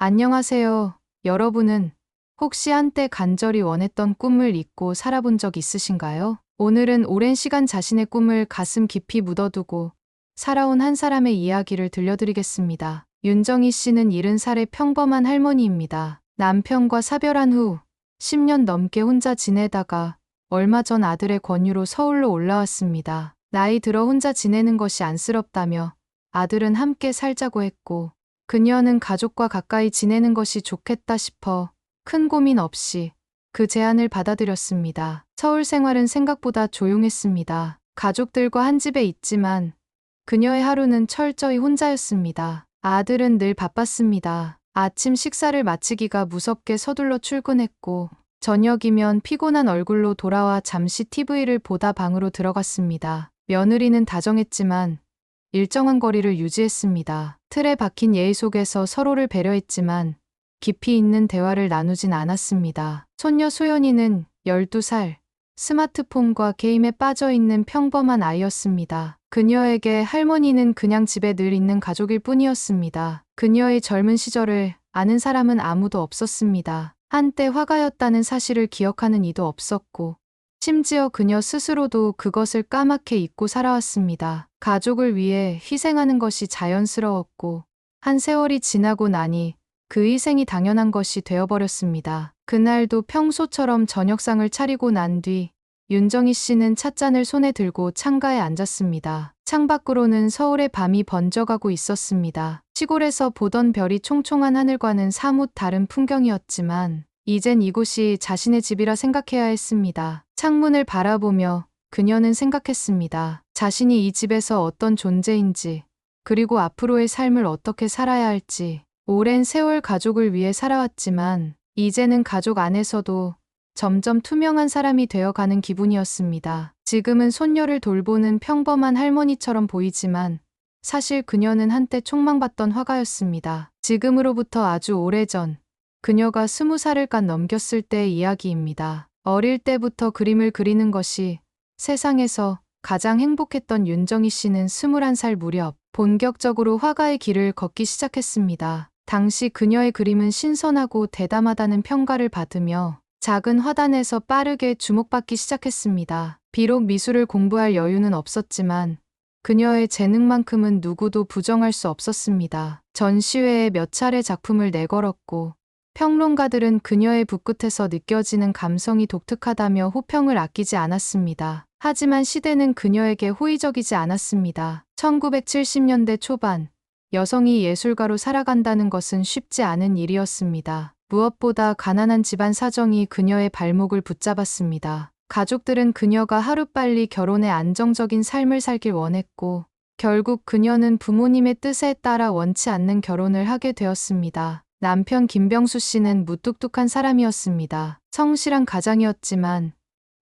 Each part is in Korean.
안녕하세요. 여러분은 혹시 한때 간절히 원했던 꿈을 잊고 살아본 적 있으신가요? 오늘은 오랜 시간 자신의 꿈을 가슴 깊이 묻어두고 살아온 한 사람의 이야기를 들려드리겠습니다. 윤정희 씨는 70살의 평범한 할머니입니다. 남편과 사별한 후 10년 넘게 혼자 지내다가 얼마 전 아들의 권유로 서울로 올라왔습니다. 나이 들어 혼자 지내는 것이 안쓰럽다며 아들은 함께 살자고 했고 그녀는 가족과 가까이 지내는 것이 좋겠다 싶어 큰 고민 없이 그 제안을 받아들였습니다. 서울 생활은 생각보다 조용했습니다. 가족들과 한 집에 있지만 그녀의 하루는 철저히 혼자였습니다. 아들은 늘 바빴습니다. 아침 식사를 마치기가 무섭게 서둘러 출근했고 저녁이면 피곤한 얼굴로 돌아와 잠시 TV를 보다 방으로 들어갔습니다. 며느리는 다정했지만 일정한 거리를 유지했습니다. 틀에 박힌 예의 속에서 서로를 배려했지만 깊이 있는 대화를 나누진 않았습니다. 손녀 소연이는 12살, 스마트폰과 게임에 빠져있는 평범한 아이였습니다. 그녀에게 할머니는 그냥 집에 늘 있는 가족일 뿐이었습니다. 그녀의 젊은 시절을 아는 사람은 아무도 없었습니다. 한때 화가였다는 사실을 기억하는 이도 없었고 심지어 그녀 스스로도 그것을 까맣게 잊고 살아왔습니다. 가족을 위해 희생하는 것이 자연스러웠고 한 세월이 지나고 나니 그 희생이 당연한 것이 되어버렸습니다. 그날도 평소처럼 저녁상을 차리고 난 뒤 윤정희 씨는 찻잔을 손에 들고 창가에 앉았습니다. 창밖으로는 서울의 밤이 번져가고 있었습니다. 시골에서 보던 별이 총총한 하늘과는 사뭇 다른 풍경이었지만 이젠 이곳이 자신의 집이라 생각해야 했습니다. 창문을 바라보며 그녀는 생각했습니다. 자신이 이 집에서 어떤 존재인지, 그리고 앞으로의 삶을 어떻게 살아야 할지. 오랜 세월 가족을 위해 살아왔지만 이제는 가족 안에서도 점점 투명한 사람이 되어가는 기분이었습니다. 지금은 손녀를 돌보는 평범한 할머니처럼 보이지만 사실 그녀는 한때 촉망받던 화가였습니다. 지금으로부터 아주 오래전 그녀가 20살을 깐 넘겼을 때의 이야기입니다. 어릴 때부터 그림을 그리는 것이 세상에서 가장 행복했던 윤정희 씨는 21살 무렵 본격적으로 화가의 길을 걷기 시작했습니다. 당시 그녀의 그림은 신선하고 대담하다는 평가를 받으며 작은 화단에서 빠르게 주목받기 시작했습니다. 비록 미술을 공부할 여유는 없었지만 그녀의 재능만큼은 누구도 부정할 수 없었습니다. 전시회에 몇 차례 작품을 내걸었고 평론가들은 그녀의 붓끝에서 느껴지는 감성이 독특하다며 호평을 아끼지 않았습니다. 하지만 시대는 그녀에게 호의적이지 않았습니다. 1970년대 초반, 여성이 예술가로 살아간다는 것은 쉽지 않은 일이었습니다. 무엇보다 가난한 집안 사정이 그녀의 발목을 붙잡았습니다. 가족들은 그녀가 하루빨리 결혼해 안정적인 삶을 살길 원했고, 결국 그녀는 부모님의 뜻에 따라 원치 않는 결혼을 하게 되었습니다. 남편 김병수 씨는 무뚝뚝한 사람이었습니다. 성실한 가장이었지만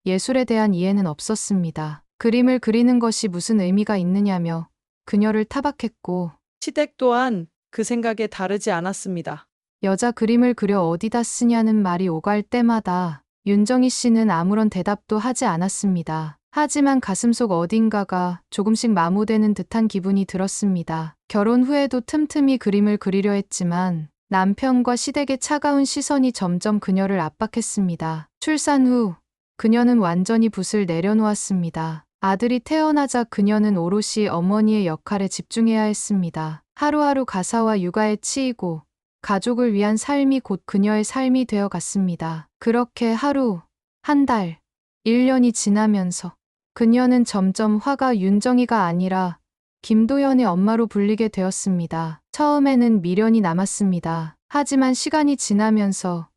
예술에 대한 이해는 없었습니다. 그림을 그리는 것이 무슨 의미가 있느냐며 그녀를 타박했고 시댁 또한 그 생각에 다르지 않았습니다. 여자 그림을 그려 어디다 쓰냐는 말이 오갈 때마다 윤정희 씨는 아무런 대답도 하지 않았습니다. 하지만 가슴속 어딘가가 조금씩 마모되는 듯한 기분이 들었습니다. 결혼 후에도 틈틈이 그림을 그리려 했지만 남편과 시댁의 차가운 시선이 점점 그녀를 압박했습니다. 출산 후 그녀는 완전히 붓을 내려놓았습니다. 아들이 태어나자 그녀는 오롯이 어머니의 역할에 집중해야 했습니다. 하루하루 가사와 육아에 치이고 가족을 위한 삶이 곧 그녀의 삶이 되어 갔습니다. 그렇게 하루, 한 달, 1년이 지나면서 그녀는 점점 화가 윤정희가 아니라 김도연의 엄마로 불리게 되었습니다. 처음에는 미련이 남았습니다. 하지만 시간이 지나면서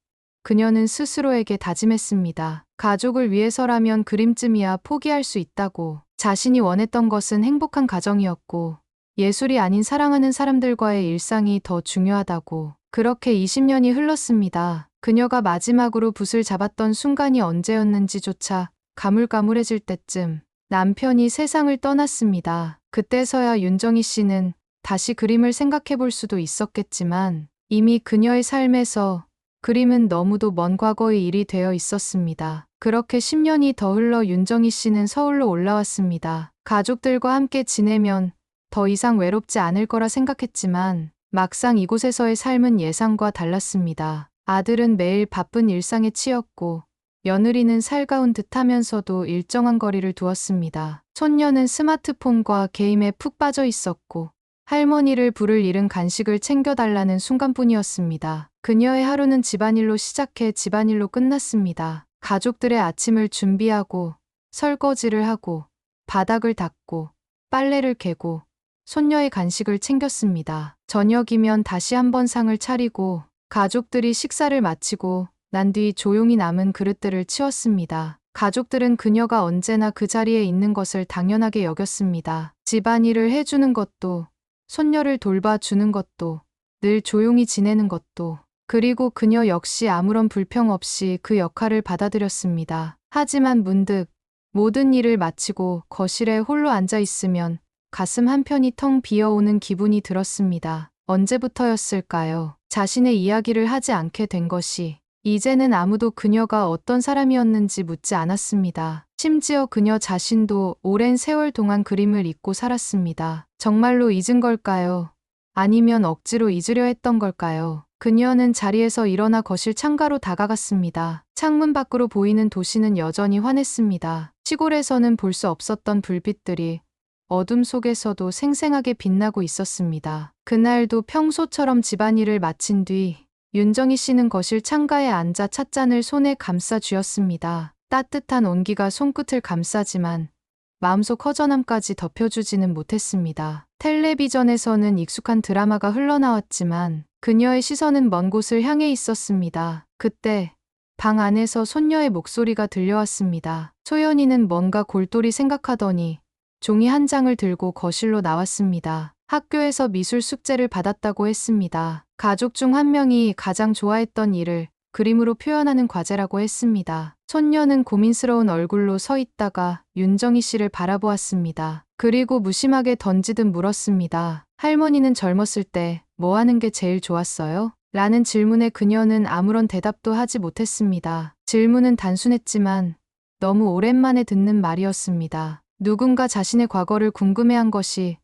그녀는 스스로에게 다짐했습니다. 가족을 위해서라면 그림쯤이야 포기할 수 있다고. 자신이 원했던 것은 행복한 가정이었고 예술이 아닌 사랑하는 사람들과의 일상이 더 중요하다고. 그렇게 20년이 흘렀습니다. 그녀가 마지막으로 붓을 잡았던 순간이 언제였는지조차 가물가물해질 때쯤 남편이 세상을 떠났습니다. 그때서야 윤정희 씨는 다시 그림을 생각해 볼 수도 있었겠지만 이미 그녀의 삶에서 그림은 너무도 먼 과거의 일이 되어 있었습니다. 그렇게 10년이 더 흘러 윤정희 씨는 서울로 올라왔습니다. 가족들과 함께 지내면 더 이상 외롭지 않을 거라 생각했지만 막상 이곳에서의 삶은 예상과 달랐습니다. 아들은 매일 바쁜 일상에 치였고 며느리는 살가운 듯하면서도 일정한 거리를 두었습니다. 손녀는 스마트폰과 게임에 푹 빠져 있었고 할머니를 부를 일은 간식을 챙겨달라는 순간뿐이었습니다. 그녀의 하루는 집안일로 시작해 집안일로 끝났습니다. 가족들의 아침을 준비하고 설거지를 하고 바닥을 닦고 빨래를 개고 손녀의 간식을 챙겼습니다. 저녁이면 다시 한번 상을 차리고 가족들이 식사를 마치고 난 뒤 조용히 남은 그릇들을 치웠습니다. 가족들은 그녀가 언제나 그 자리에 있는 것을 당연하게 여겼습니다. 집안일을 해주는 것도, 손녀를 돌봐주는 것도, 늘 조용히 지내는 것도, 그리고 그녀 역시 아무런 불평 없이 그 역할을 받아들였습니다. 하지만 문득 모든 일을 마치고 거실에 홀로 앉아 있으면 가슴 한편이 텅 비어오는 기분이 들었습니다. 언제부터였을까요? 자신의 이야기를 하지 않게 된 것이. 이제는 아무도 그녀가 어떤 사람이었는지 묻지 않았습니다. 심지어 그녀 자신도 오랜 세월 동안 그림을 잊고 살았습니다. 정말로 잊은 걸까요? 아니면 억지로 잊으려 했던 걸까요? 그녀는 자리에서 일어나 거실 창가로 다가갔습니다. 창문 밖으로 보이는 도시는 여전히 환했습니다. 시골에서는 볼 수 없었던 불빛들이 어둠 속에서도 생생하게 빛나고 있었습니다. 그날도 평소처럼 집안일을 마친 뒤 윤정희 씨는 거실 창가에 앉아 찻잔을 손에 감싸 쥐었습니다. 따뜻한 온기가 손끝을 감싸지만 마음속 허전함까지 덮여주지는 못했습니다. 텔레비전에서는 익숙한 드라마가 흘러나왔지만 그녀의 시선은 먼 곳을 향해 있었습니다. 그때 방 안에서 손녀의 목소리가 들려왔습니다. 소연이는 뭔가 골똘히 생각하더니 종이 한 장을 들고 거실로 나왔습니다. 학교에서 미술 숙제를 받았다고 했습니다. 가족 중 한 명이 가장 좋아했던 일을 그림으로 표현하는 과제라고 했습니다. 손녀는 고민스러운 얼굴로 서 있다가 윤정희 씨를 바라보았습니다. 그리고 무심하게 던지듯 물었습니다. 할머니는 젊었을 때 뭐 하는 게 제일 좋았어요? 라는 질문에 그녀는 아무런 대답도 하지 못했습니다. 질문은 단순했지만 너무 오랜만에 듣는 말이었습니다. 누군가 자신의 과거를 궁금해한 것이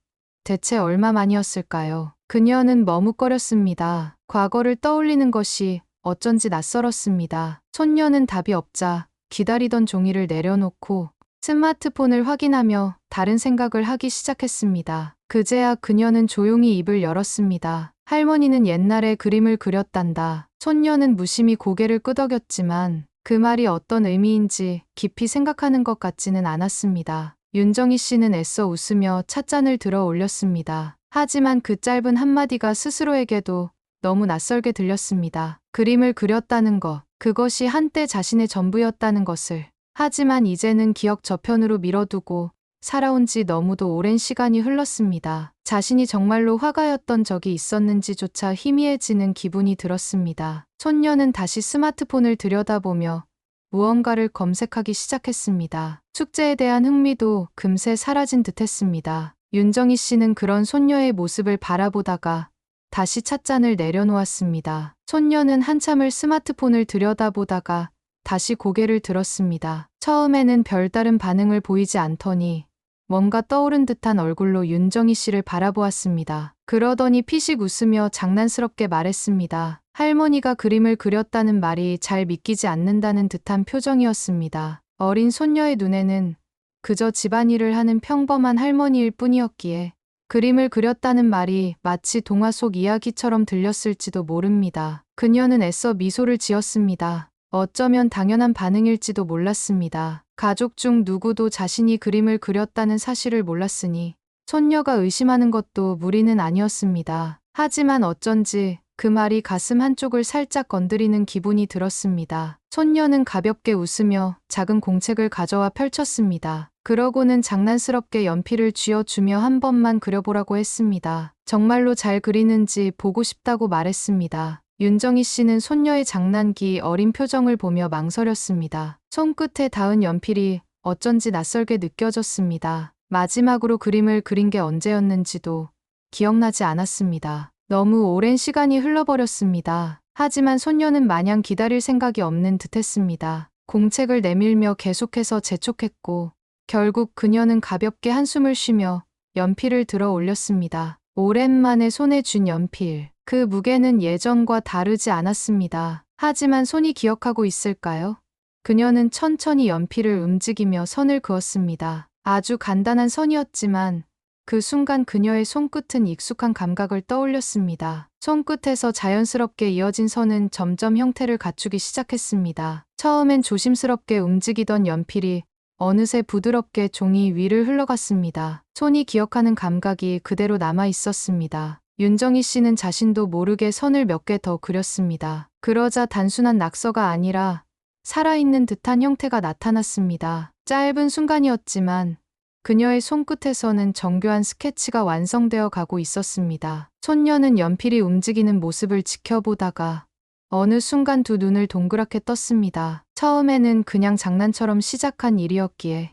대체 얼마만이었을까요? 그녀는 머뭇거렸습니다. 과거를 떠올리는 것이 어쩐지 낯설었습니다. 손녀는 답이 없자 기다리던 종이를 내려놓고 스마트폰을 확인하며 다른 생각을 하기 시작했습니다. 그제야 그녀는 조용히 입을 열었습니다. 할머니는 옛날에 그림을 그렸단다. 손녀는 무심히 고개를 끄덕였지만 그 말이 어떤 의미인지 깊이 생각하는 것 같지는 않았습니다. 윤정희 씨는 애써 웃으며 찻잔을 들어 올렸습니다. 하지만 그 짧은 한마디가 스스로에게도 너무 낯설게 들렸습니다. 그림을 그렸다는 것, 그것이 한때 자신의 전부였다는 것을. 하지만 이제는 기억 저편으로 미뤄두고 살아온 지 너무도 오랜 시간이 흘렀습니다. 자신이 정말로 화가였던 적이 있었는지조차 희미해지는 기분이 들었습니다. 손녀는 다시 스마트폰을 들여다보며 무언가를 검색하기 시작했습니다. 숙제에 대한 흥미도 금세 사라진 듯했습니다. 윤정희 씨는 그런 손녀의 모습을 바라보다가 다시 찻잔을 내려놓았습니다. 손녀는 한참을 스마트폰을 들여다보다가 다시 고개를 들었습니다. 처음에는 별다른 반응을 보이지 않더니 뭔가 떠오른 듯한 얼굴로 윤정희 씨를 바라보았습니다. 그러더니 피식 웃으며 장난스럽게 말했습니다. 할머니가 그림을 그렸다는 말이 잘 믿기지 않는다는 듯한 표정이었습니다. 어린 손녀의 눈에는 그저 집안일을 하는 평범한 할머니일 뿐이었기에 그림을 그렸다는 말이 마치 동화 속 이야기처럼 들렸을지도 모릅니다. 그녀는 애써 미소를 지었습니다. 어쩌면 당연한 반응일지도 몰랐습니다. 가족 중 누구도 자신이 그림을 그렸다는 사실을 몰랐으니 손녀가 의심하는 것도 무리는 아니었습니다. 하지만 어쩐지 그 말이 가슴 한쪽을 살짝 건드리는 기분이 들었습니다. 손녀는 가볍게 웃으며 작은 공책을 가져와 펼쳤습니다. 그러고는 장난스럽게 연필을 쥐어주며 한 번만 그려보라고 했습니다. 정말로 잘 그리는지 보고 싶다고 말했습니다. 윤정희 씨는 손녀의 장난기 어린 표정을 보며 망설였습니다. 손끝에 닿은 연필이 어쩐지 낯설게 느껴졌습니다. 마지막으로 그림을 그린 게 언제였는지도 기억나지 않았습니다. 너무 오랜 시간이 흘러버렸습니다. 하지만 손녀는 마냥 기다릴 생각이 없는 듯했습니다. 공책을 내밀며 계속해서 재촉했고 결국 그녀는 가볍게 한숨을 쉬며 연필을 들어 올렸습니다. 오랜만에 손에 쥔 연필. 그 무게는 예전과 다르지 않았습니다. 하지만 손이 기억하고 있을까요? 그녀는 천천히 연필을 움직이며 선을 그었습니다. 아주 간단한 선이었지만 그 순간 그녀의 손끝은 익숙한 감각을 떠올렸습니다. 손끝에서 자연스럽게 이어진 선은 점점 형태를 갖추기 시작했습니다. 처음엔 조심스럽게 움직이던 연필이 어느새 부드럽게 종이 위를 흘러갔습니다. 손이 기억하는 감각이 그대로 남아 있었습니다. 윤정희 씨는 자신도 모르게 선을 몇 개 더 그렸습니다. 그러자 단순한 낙서가 아니라 살아있는 듯한 형태가 나타났습니다. 짧은 순간이었지만 그녀의 손끝에서는 정교한 스케치가 완성되어 가고 있었습니다. 손녀는 연필이 움직이는 모습을 지켜보다가 어느 순간 두 눈을 동그랗게 떴습니다. 처음에는 그냥 장난처럼 시작한 일이었기에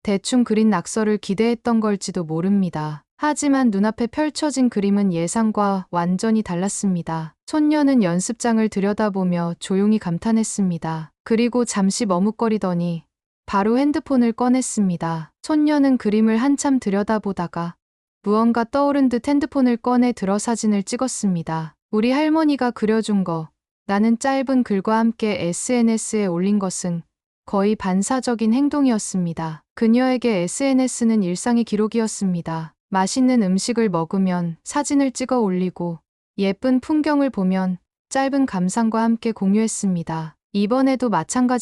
대충 그린 낙서를 기대했던 걸지도 모릅니다. 하지만 눈앞에 펼쳐진 그림은 예상과 완전히 달랐습니다. 손녀는 연습장을 들여다보며 조용히 감탄했습니다. 그리고 잠시 머뭇거리더니 바로 핸드폰을 꺼냈습니다. 손녀는 그림을 한참 들여다보다가 무언가 떠오른 듯 핸드폰을 꺼내 들어 사진을 찍었습니다. 우리 할머니가 그려준 거. 나는 짧은 글과 함께 SNS에 올린 것은 거의 반사적인 행동이었습니다. 그녀에게 SNS는 일상의 기록이었습니다. 맛있는 음식을 먹으면 사진을 찍어 올리고 예쁜 풍경을 보면 짧은 감상과 함께 공유했습니다. 이번에도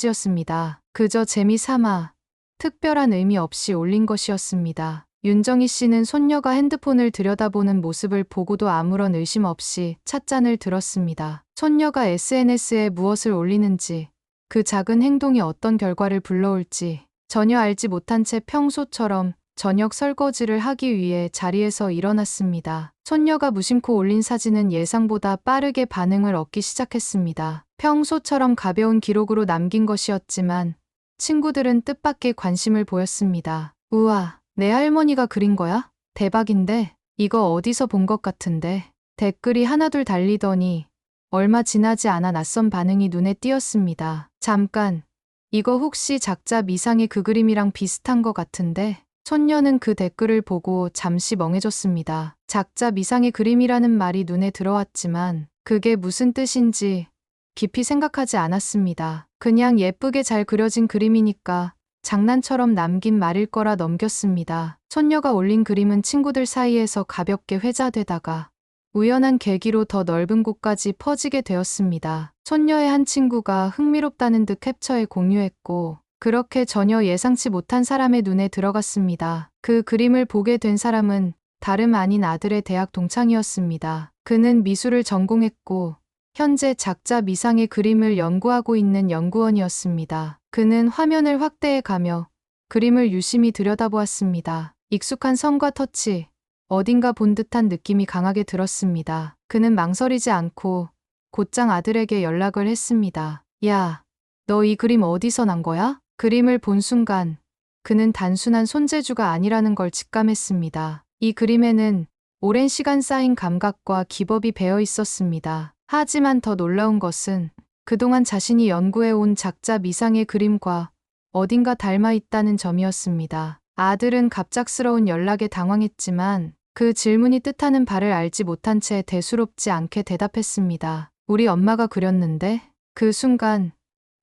마찬가지였습니다. 그저 재미삼아 특별한 의미 없이 올린 것이었습니다. 윤정희 씨는 손녀가 핸드폰을 들여다보는 모습을 보고도 아무런 의심 없이 찻잔을 들었습니다. 손녀가 SNS에 무엇을 올리는지, 그 작은 행동이 어떤 결과를 불러올지 전혀 알지 못한 채 평소처럼 저녁 설거지를 하기 위해 자리에서 일어났습니다. 손녀가 무심코 올린 사진은 예상보다 빠르게 반응을 얻기 시작했습니다. 평소처럼 가벼운 기록으로 남긴 것이었지만 친구들은 뜻밖의 관심을 보였습니다. 우와, 내 할머니가 그린 거야? 대박인데? 이거 어디서 본 것 같은데? 댓글이 하나둘 달리더니 얼마 지나지 않아 낯선 반응이 눈에 띄었습니다. 잠깐, 이거 혹시 작자 미상의 그 그림이랑 비슷한 것 같은데? 손녀는 그 댓글을 보고 잠시 멍해졌습니다. 작자 미상의 그림이라는 말이 눈에 들어왔지만 그게 무슨 뜻인지 깊이 생각하지 않았습니다. 그냥 예쁘게 잘 그려진 그림이니까 장난처럼 남긴 말일 거라 넘겼습니다. 손녀가 올린 그림은 친구들 사이에서 가볍게 회자되다가 우연한 계기로 더 넓은 곳까지 퍼지게 되었습니다. 손녀의 한 친구가 흥미롭다는 듯 캡처해 공유했고 그렇게 전혀 예상치 못한 사람의 눈에 들어갔습니다. 그 그림을 보게 된 사람은 다름 아닌 아들의 대학 동창이었습니다. 그는 미술을 전공했고 현재 작자 미상의 그림을 연구하고 있는 연구원이었습니다. 그는 화면을 확대해 가며 그림을 유심히 들여다보았습니다. 익숙한 선과 터치, 어딘가 본 듯한 느낌이 강하게 들었습니다. 그는 망설이지 않고 곧장 아들에게 연락을 했습니다. 야, 너 이 그림 어디서 난 거야? 그림을 본 순간 그는 단순한 손재주가 아니라는 걸 직감했습니다. 이 그림에는 오랜 시간 쌓인 감각과 기법이 배어 있었습니다. 하지만 더 놀라운 것은 그동안 자신이 연구해온 작자 미상의 그림과 어딘가 닮아 있다는 점이었습니다. 아들은 갑작스러운 연락에 당황했지만 그 질문이 뜻하는 바를 알지 못한 채 대수롭지 않게 대답했습니다. 우리 엄마가 그렸는데? 그 순간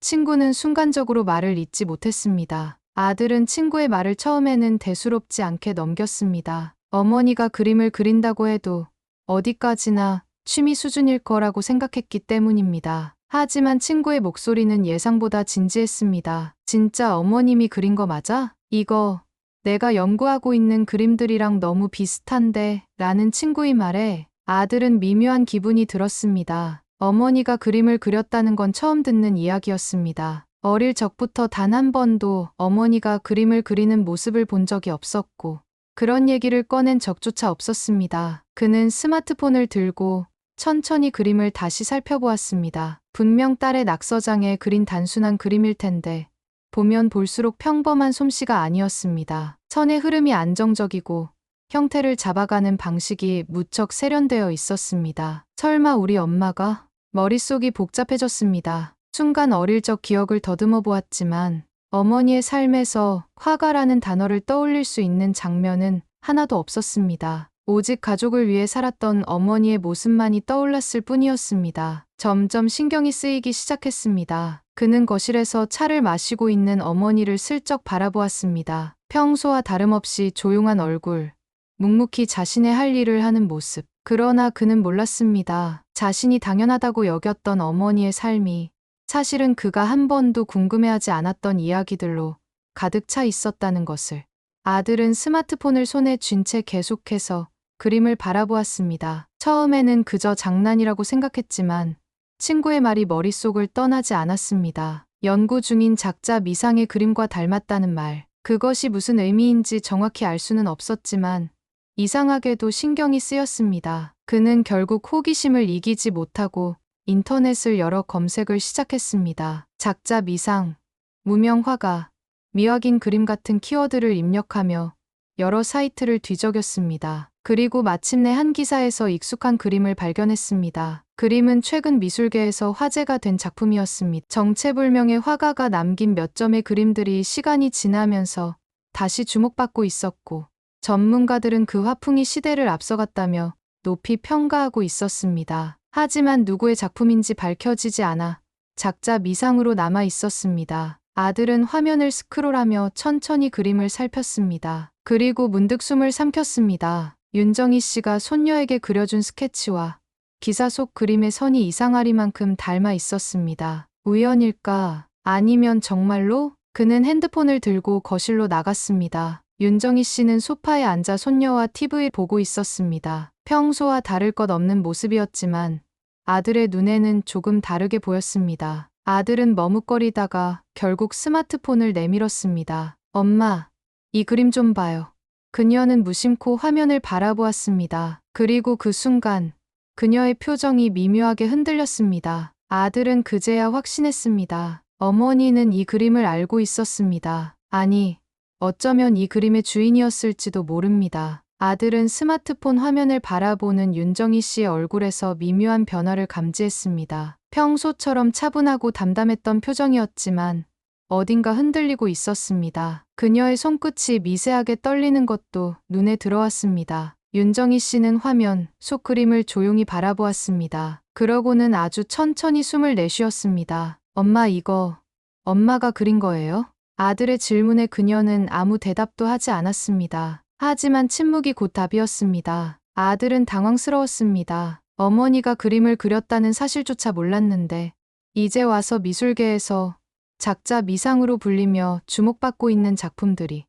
친구는 순간적으로 말을 잇지 못했습니다. 아들은 친구의 말을 처음에는 대수롭지 않게 넘겼습니다. 어머니가 그림을 그린다고 해도 어디까지나 취미 수준일 거라고 생각했기 때문입니다. 하지만 친구의 목소리는 예상보다 진지했습니다. 진짜 어머님이 그린 거 맞아? 이거 내가 연구하고 있는 그림들이랑 너무 비슷한데 라는 친구의 말에 아들은 미묘한 기분이 들었습니다. 어머니가 그림을 그렸다는 건 처음 듣는 이야기였습니다. 어릴 적부터 단 한 번도 어머니가 그림을 그리는 모습을 본 적이 없었고 그런 얘기를 꺼낸 적조차 없었습니다. 그는 스마트폰을 들고 천천히 그림을 다시 살펴보았습니다. 분명 딸의 낙서장에 그린 단순한 그림일 텐데 보면 볼수록 평범한 솜씨가 아니었습니다. 선의 흐름이 안정적이고 형태를 잡아가는 방식이 무척 세련되어 있었습니다. 설마 우리 엄마가? 머릿속이 복잡해졌습니다. 순간 어릴 적 기억을 더듬어 보았지만 어머니의 삶에서 화가라는 단어를 떠올릴 수 있는 장면은 하나도 없었습니다. 오직 가족을 위해 살았던 어머니의 모습만이 떠올랐을 뿐이었습니다. 점점 신경이 쓰이기 시작했습니다. 그는 거실에서 차를 마시고 있는 어머니를 슬쩍 바라보았습니다. 평소와 다름없이 조용한 얼굴, 묵묵히 자신의 할 일을 하는 모습. 그러나 그는 몰랐습니다. 자신이 당연하다고 여겼던 어머니의 삶이 사실은 그가 한 번도 궁금해하지 않았던 이야기들로 가득 차 있었다는 것을. 아들은 스마트폰을 손에 쥔 채 계속해서 그림을 바라보았습니다. 처음에는 그저 장난이라고 생각했지만 친구의 말이 머릿속을 떠나지 않았습니다. 연구 중인 작자 미상의 그림과 닮았다는 말. 그것이 무슨 의미인지 정확히 알 수는 없었지만 이상하게도 신경이 쓰였습니다. 그는 결국 호기심을 이기지 못하고 인터넷을 열어 검색을 시작했습니다. 작자 미상, 무명 화가, 미확인 그림 같은 키워드를 입력하며 여러 사이트를 뒤적였습니다. 그리고 마침내 한 기사에서 익숙한 그림을 발견했습니다. 그림은 최근 미술계에서 화제가 된 작품이었습니다. 정체불명의 화가가 남긴 몇 점의 그림들이 시간이 지나면서 다시 주목받고 있었고, 전문가들은 그 화풍이 시대를 앞서갔다며 높이 평가하고 있었습니다. 하지만 누구의 작품인지 밝혀지지 않아 작자 미상으로 남아 있었습니다. 아들은 화면을 스크롤하며 천천히 그림을 살폈습니다. 그리고 문득 숨을 삼켰습니다. 윤정희 씨가 손녀에게 그려준 스케치와 기사 속 그림의 선이 이상하리만큼 닮아 있었습니다. 우연일까? 아니면 정말로? 그는 핸드폰을 들고 거실로 나갔습니다. 윤정희 씨는 소파에 앉아 손녀와 TV를 보고 있었습니다. 평소와 다를 것 없는 모습이었지만 아들의 눈에는 조금 다르게 보였습니다. 아들은 머뭇거리다가 결국 스마트폰을 내밀었습니다. 엄마, 이 그림 좀 봐요. 그녀는 무심코 화면을 바라보았습니다. 그리고 그 순간 그녀의 표정이 미묘하게 흔들렸습니다. 아들은 그제야 확신했습니다. 어머니는 이 그림을 알고 있었습니다. 아니, 어쩌면 이 그림의 주인이었을지도 모릅니다. 아들은 스마트폰 화면을 바라보는 윤정희 씨의 얼굴에서 미묘한 변화를 감지했습니다. 평소처럼 차분하고 담담했던 표정이었지만 어딘가 흔들리고 있었습니다. 그녀의 손끝이 미세하게 떨리는 것도 눈에 들어왔습니다. 윤정희 씨는 화면 속 그림을 조용히 바라보았습니다. 그러고는 아주 천천히 숨을 내쉬었습니다. 엄마, 이거 엄마가 그린 거예요? 아들의 질문에 그녀는 아무 대답도 하지 않았습니다. 하지만 침묵이 곧 답이었습니다. 아들은 당황스러웠습니다. 어머니가 그림을 그렸다는 사실조차 몰랐는데 이제 와서 미술계에서 작자 미상으로 불리며 주목받고 있는 작품들이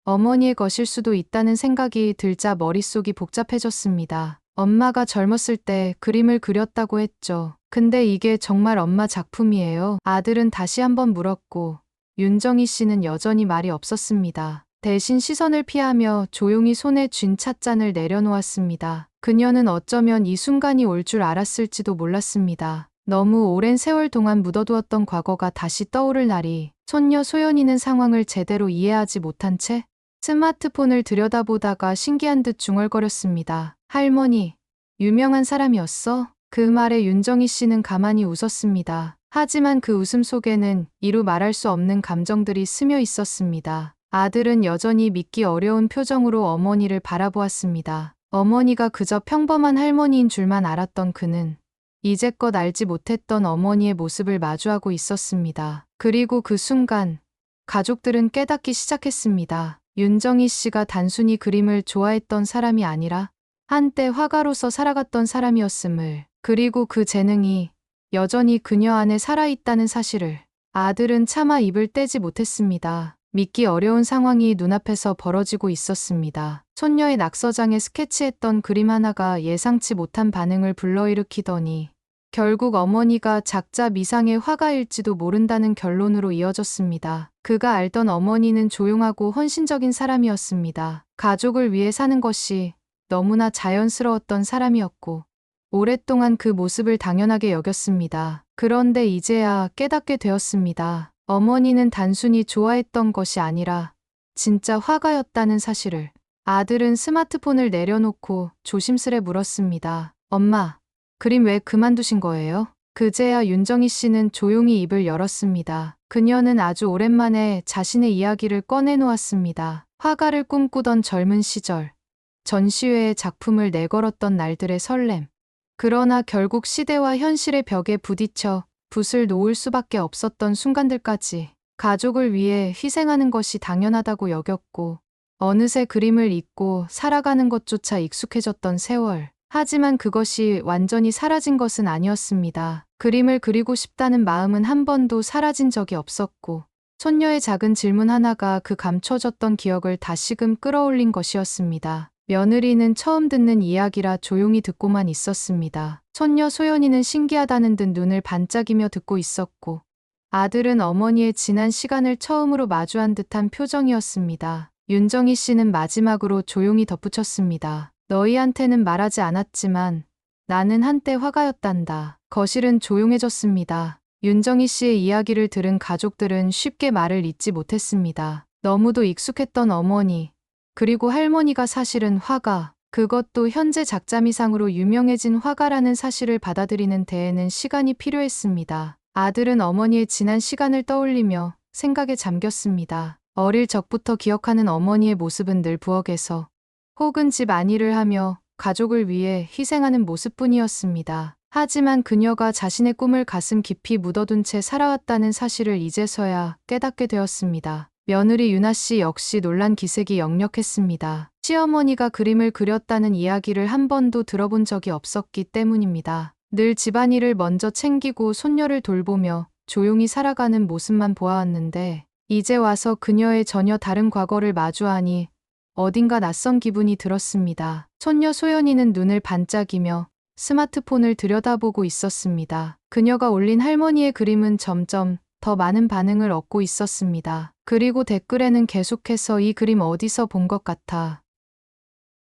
어머니의 것일 수도 있다는 생각이 들자 머릿속이 복잡해졌습니다. 엄마가 젊었을 때 그림을 그렸다고 했죠. 근데 이게 정말 엄마 작품이에요? 아들은 다시 한번 물었고 윤정희 씨는 여전히 말이 없었습니다. 대신 시선을 피하며 조용히 손에 쥔 찻잔을 내려놓았습니다. 그녀는 어쩌면 이 순간이 올 줄 알았을지도 몰랐습니다. 너무 오랜 세월 동안 묻어두었던 과거가 다시 떠오를 날이 손녀 소연이는 상황을 제대로 이해하지 못한 채 스마트폰을 들여다보다가 신기한 듯 중얼거렸습니다. 할머니, 유명한 사람이었어? 그 말에 윤정희 씨는 가만히 웃었습니다. 하지만 그 웃음 속에는 이루 말할 수 없는 감정들이 스며 있었습니다. 아들은 여전히 믿기 어려운 표정으로 어머니를 바라보았습니다. 어머니가 그저 평범한 할머니인 줄만 알았던 그는 이제껏 알지 못했던 어머니의 모습을 마주하고 있었습니다. 그리고 그 순간 가족들은 깨닫기 시작했습니다. 윤정희 씨가 단순히 그림을 좋아했던 사람이 아니라 한때 화가로서 살아갔던 사람이었음을, 그리고 그 재능이 여전히 그녀 안에 살아있다는 사실을. 아들은 차마 입을 떼지 못했습니다. 믿기 어려운 상황이 눈앞에서 벌어지고 있었습니다. 손녀의 낙서장에 스케치했던 그림 하나가 예상치 못한 반응을 불러일으키더니 결국 어머니가 작자 미상의 화가일지도 모른다는 결론으로 이어졌습니다. 그가 알던 어머니는 조용하고 헌신적인 사람이었습니다. 가족을 위해 사는 것이 너무나 자연스러웠던 사람이었고 오랫동안 그 모습을 당연하게 여겼습니다. 그런데 이제야 깨닫게 되었습니다. 어머니는 단순히 좋아했던 것이 아니라 진짜 화가였다는 사실을. 아들은 스마트폰을 내려놓고 조심스레 물었습니다. 엄마, 그림 왜 그만두신 거예요? 그제야 윤정희 씨는 조용히 입을 열었습니다. 그녀는 아주 오랜만에 자신의 이야기를 꺼내놓았습니다. 화가를 꿈꾸던 젊은 시절, 전시회에 작품을 내걸었던 날들의 설렘. 그러나 결국 시대와 현실의 벽에 부딪혀 붓을 놓을 수밖에 없었던 순간들까지 가족을 위해 희생하는 것이 당연하다고 여겼고, 어느새 그림을 잊고 살아가는 것조차 익숙해졌던 세월. 하지만 그것이 완전히 사라진 것은 아니었습니다. 그림을 그리고 싶다는 마음은 한 번도 사라진 적이 없었고, 손녀의 작은 질문 하나가 그 감춰졌던 기억을 다시금 끌어올린 것이었습니다. 며느리는 처음 듣는 이야기라 조용히 듣고만 있었습니다. 손녀 소연이는 신기하다는 듯 눈을 반짝이며 듣고 있었고, 아들은 어머니의 지난 시간을 처음으로 마주한 듯한 표정이었습니다. 윤정희 씨는 마지막으로 조용히 덧붙였습니다. 너희한테는 말하지 않았지만 나는 한때 화가였단다. 거실은 조용해졌습니다. 윤정희 씨의 이야기를 들은 가족들은 쉽게 말을 잇지 못했습니다. 너무도 익숙했던 어머니, 그리고 할머니가 사실은 화가, 그것도 현재 작자미상으로 유명해진 화가라는 사실을 받아들이는 데에는 시간이 필요했습니다. 아들은 어머니의 지난 시간을 떠올리며 생각에 잠겼습니다. 어릴 적부터 기억하는 어머니의 모습은 늘 부엌에서 혹은 집 안일을 하며 가족을 위해 희생하는 모습뿐이었습니다. 하지만 그녀가 자신의 꿈을 가슴 깊이 묻어둔 채 살아왔다는 사실을 이제서야 깨닫게 되었습니다. 며느리 유나 씨 역시 놀란 기색이 역력했습니다. 시어머니가 그림을 그렸다는 이야기를 한 번도 들어본 적이 없었기 때문입니다. 늘 집안일을 먼저 챙기고 손녀를 돌보며 조용히 살아가는 모습만 보아왔는데, 이제 와서 그녀의 전혀 다른 과거를 마주하니 어딘가 낯선 기분이 들었습니다. 손녀 소연이는 눈을 반짝이며 스마트폰을 들여다보고 있었습니다. 그녀가 올린 할머니의 그림은 점점 더 많은 반응을 얻고 있었습니다. 그리고 댓글에는 계속해서 이 그림 어디서 본 것 같아.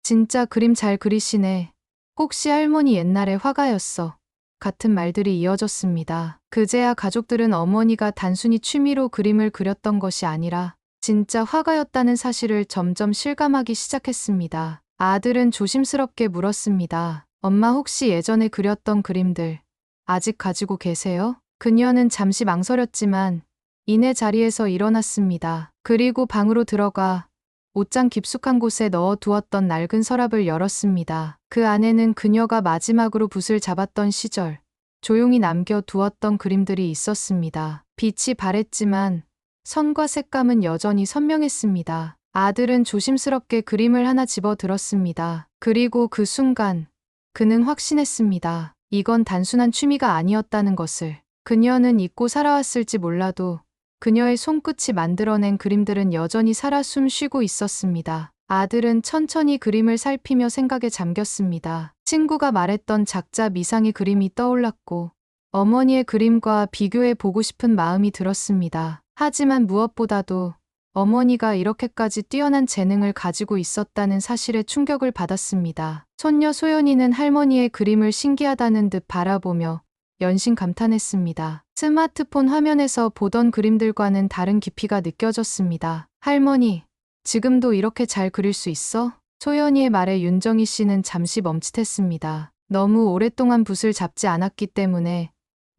진짜 그림 잘 그리시네. 혹시 할머니 옛날에 화가였어. 같은 말들이 이어졌습니다. 그제야 가족들은 어머니가 단순히 취미로 그림을 그렸던 것이 아니라 진짜 화가였다는 사실을 점점 실감하기 시작했습니다. 아들은 조심스럽게 물었습니다. 엄마 혹시 예전에 그렸던 그림들 아직 가지고 계세요? 그녀는 잠시 망설였지만 이내 자리에서 일어났습니다. 그리고 방으로 들어가 옷장 깊숙한 곳에 넣어두었던 낡은 서랍을 열었습니다. 그 안에는 그녀가 마지막으로 붓을 잡았던 시절 조용히 남겨두었던 그림들이 있었습니다. 빛이 바랬지만 선과 색감은 여전히 선명했습니다. 아들은 조심스럽게 그림을 하나 집어들었습니다. 그리고 그 순간 그는 확신했습니다. 이건 단순한 취미가 아니었다는 것을. 그녀는 잊고 살아왔을지 몰라도 그녀의 손끝이 만들어낸 그림들은 여전히 살아 숨쉬고 있었습니다. 아들은 천천히 그림을 살피며 생각에 잠겼습니다. 친구가 말했던 작자 미상의 그림이 떠올랐고, 어머니의 그림과 비교해 보고 싶은 마음이 들었습니다. 하지만 무엇보다도 어머니가 이렇게까지 뛰어난 재능을 가지고 있었다는 사실에 충격을 받았습니다. 손녀 소연이는 할머니의 그림을 신기하다는 듯 바라보며 연신 감탄했습니다. 스마트폰 화면에서 보던 그림들과는 다른 깊이가 느껴졌습니다. 할머니, 지금도 이렇게 잘 그릴 수 있어? 소연이의 말에 윤정희 씨는 잠시 멈칫했습니다. 너무 오랫동안 붓을 잡지 않았기 때문에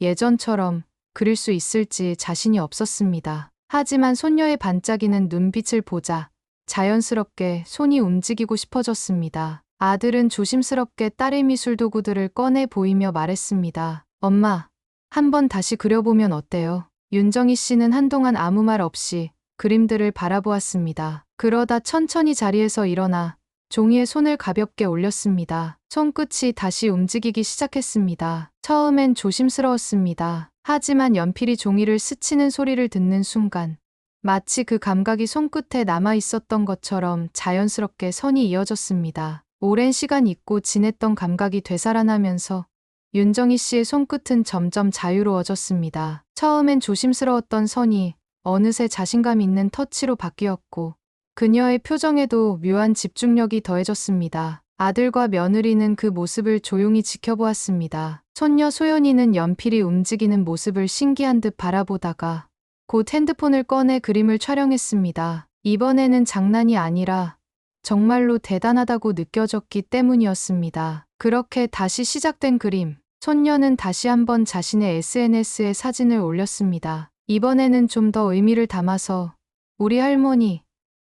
예전처럼 그릴 수 있을지 자신이 없었습니다. 하지만 손녀의 반짝이는 눈빛을 보자 자연스럽게 손이 움직이고 싶어졌습니다. 아들은 조심스럽게 딸의 미술 도구들을 꺼내 보이며 말했습니다. 엄마, 한번 다시 그려보면 어때요? 윤정희 씨는 한동안 아무 말 없이 그림들을 바라보았습니다. 그러다 천천히 자리에서 일어나 종이에 손을 가볍게 올렸습니다. 손끝이 다시 움직이기 시작했습니다. 처음엔 조심스러웠습니다. 하지만 연필이 종이를 스치는 소리를 듣는 순간 마치 그 감각이 손끝에 남아 있었던 것처럼 자연스럽게 선이 이어졌습니다. 오랜 시간 잊고 지냈던 감각이 되살아나면서 윤정희 씨의 손끝은 점점 자유로워졌습니다. 처음엔 조심스러웠던 선이 어느새 자신감 있는 터치로 바뀌었고, 그녀의 표정에도 묘한 집중력이 더해졌습니다. 아들과 며느리는 그 모습을 조용히 지켜보았습니다. 손녀 소연이는 연필이 움직이는 모습을 신기한 듯 바라보다가 곧 핸드폰을 꺼내 그림을 촬영했습니다. 이번에는 장난이 아니라 정말로 대단하다고 느껴졌기 때문이었습니다. 그렇게 다시 시작된 그림. 손녀는 다시 한번 자신의 SNS에 사진을 올렸습니다. 이번에는 좀 더 의미를 담아서 우리 할머니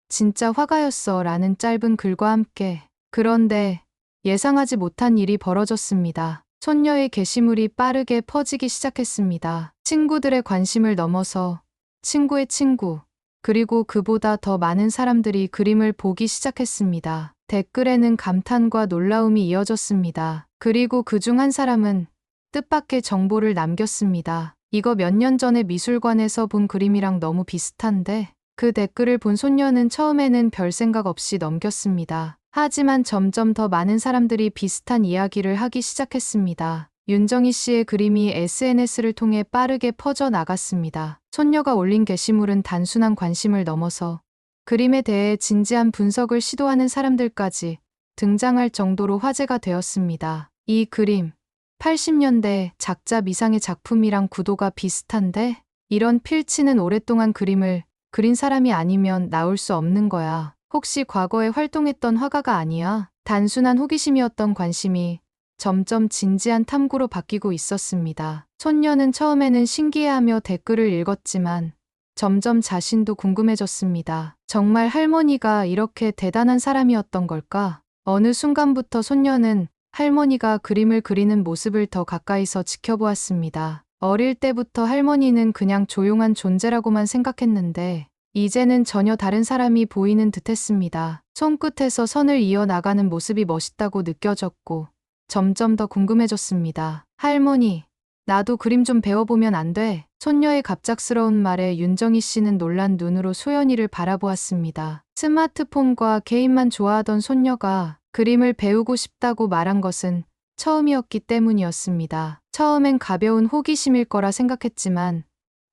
진짜 화가였어 라는 짧은 글과 함께 그런데 예상하지 못한 일이 벌어졌습니다. 손녀의 게시물이 빠르게 퍼지기 시작했습니다. 친구들의 관심을 넘어서 친구의 친구, 그리고 그보다 더 많은 사람들이 그림을 보기 시작했습니다. 댓글에는 감탄과 놀라움이 이어졌습니다. 그리고 그중 한 사람은 뜻밖의 정보를 남겼습니다. 이거 몇 년 전에 미술관에서 본 그림이랑 너무 비슷한데? 그 댓글을 본 손녀는 처음에는 별 생각 없이 넘겼습니다. 하지만 점점 더 많은 사람들이 비슷한 이야기를 하기 시작했습니다. 윤정희 씨의 그림이 SNS를 통해 빠르게 퍼져 나갔습니다. 손녀가 올린 게시물은 단순한 관심을 넘어서 그림에 대해 진지한 분석을 시도하는 사람들까지 등장할 정도로 화제가 되었습니다. 이 그림, 80년대 작자 미상의 작품이랑 구도가 비슷한데? 이런 필치는 오랫동안 그림을 그린 사람이 아니면 나올 수 없는 거야. 혹시 과거에 활동했던 화가가 아니야? 단순한 호기심이었던 관심이 점점 진지한 탐구로 바뀌고 있었습니다. 손녀는 처음에는 신기해하며 댓글을 읽었지만 점점 자신도 궁금해졌습니다. 정말 할머니가 이렇게 대단한 사람이었던 걸까? 어느 순간부터 손녀는 할머니가 그림을 그리는 모습을 더 가까이서 지켜보았습니다. 어릴 때부터 할머니는 그냥 조용한 존재라고만 생각했는데 이제는 전혀 다른 사람이 보이는 듯했습니다. 손끝에서 선을 이어나가는 모습이 멋있다고 느껴졌고 점점 더 궁금해졌습니다. 할머니, 나도 그림 좀 배워보면 안 돼? 손녀의 갑작스러운 말에 윤정희 씨는 놀란 눈으로 소연이를 바라보았습니다. 스마트폰과 게임만 좋아하던 손녀가 그림을 배우고 싶다고 말한 것은 처음이었기 때문이었습니다. 처음엔 가벼운 호기심일 거라 생각했지만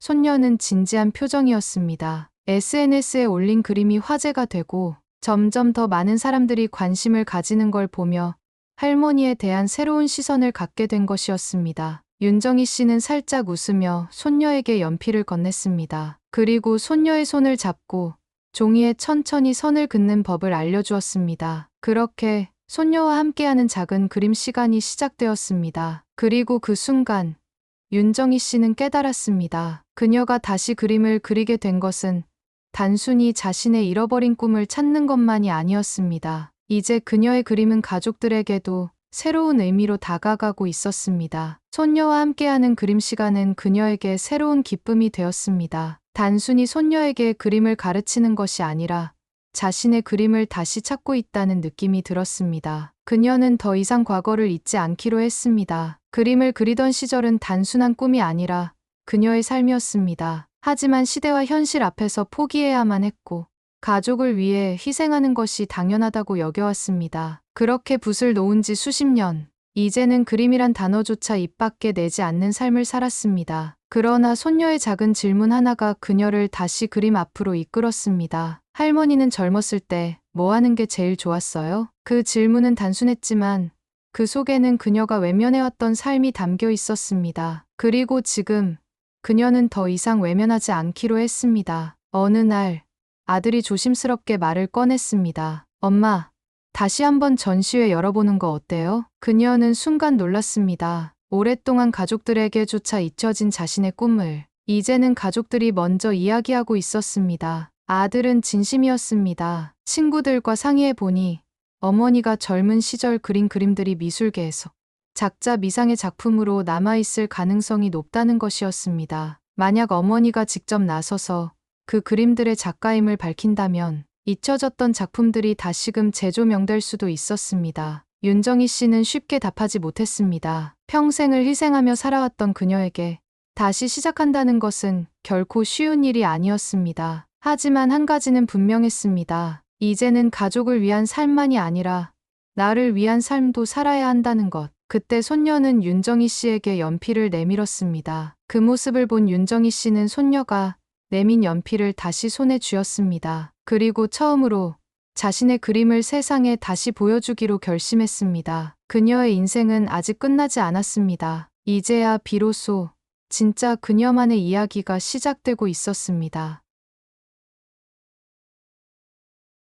손녀는 진지한 표정이었습니다. SNS에 올린 그림이 화제가 되고 점점 더 많은 사람들이 관심을 가지는 걸 보며 할머니에 대한 새로운 시선을 갖게 된 것이었습니다. 윤정희 씨는 살짝 웃으며 손녀에게 연필을 건넸습니다. 그리고 손녀의 손을 잡고 종이에 천천히 선을 긋는 법을 알려주었습니다. 그렇게 손녀와 함께하는 작은 그림 시간이 시작되었습니다. 그리고 그 순간 윤정희 씨는 깨달았습니다. 그녀가 다시 그림을 그리게 된 것은 단순히 자신의 잃어버린 꿈을 찾는 것만이 아니었습니다. 이제 그녀의 그림은 가족들에게도 새로운 의미로 다가가고 있었습니다. 손녀와 함께하는 그림 시간은 그녀에게 새로운 기쁨이 되었습니다. 단순히 손녀에게 그림을 가르치는 것이 아니라 자신의 그림을 다시 찾고 있다는 느낌이 들었습니다. 그녀는 더 이상 과거를 잊지 않기로 했습니다. 그림을 그리던 시절은 단순한 꿈이 아니라 그녀의 삶이었습니다. 하지만 시대와 현실 앞에서 포기해야만 했고 가족을 위해 희생하는 것이 당연하다고 여겨왔습니다. 그렇게 붓을 놓은 지 수십 년, 이제는 그림이란 단어조차 입 밖에 내지 않는 삶을 살았습니다. 그러나 손녀의 작은 질문 하나가 그녀를 다시 그림 앞으로 이끌었습니다. 할머니는 젊었을 때 뭐 하는 게 제일 좋았어요? 그 질문은 단순했지만 그 속에는 그녀가 외면해왔던 삶이 담겨 있었습니다. 그리고 지금 그녀는 더 이상 외면하지 않기로 했습니다. 어느 날 아들이 조심스럽게 말을 꺼냈습니다. 엄마, 다시 한번 전시회 열어보는 거 어때요? 그녀는 순간 놀랐습니다. 오랫동안 가족들에게조차 잊혀진 자신의 꿈을 이제는 가족들이 먼저 이야기하고 있었습니다. 아들은 진심이었습니다. 친구들과 상의해 보니 어머니가 젊은 시절 그린 그림들이 미술계에서 작자 미상의 작품으로 남아있을 가능성이 높다는 것이었습니다. 만약 어머니가 직접 나서서 그 그림들의 작가임을 밝힌다면 잊혀졌던 작품들이 다시금 재조명될 수도 있었습니다. 윤정희 씨는 쉽게 답하지 못했습니다. 평생을 희생하며 살아왔던 그녀에게 다시 시작한다는 것은 결코 쉬운 일이 아니었습니다. 하지만 한 가지는 분명했습니다. 이제는 가족을 위한 삶만이 아니라 나를 위한 삶도 살아야 한다는 것. 그때 손녀는 윤정희 씨에게 연필을 내밀었습니다. 그 모습을 본 윤정희 씨는 손녀가 내민 연필을 다시 손에 쥐었습니다. 그리고 처음으로 자신의 그림을 세상에 다시 보여주기로 결심했습니다. 그녀의 인생은 아직 끝나지 않았습니다. 이제야 비로소 진짜 그녀만의 이야기가 시작되고 있었습니다.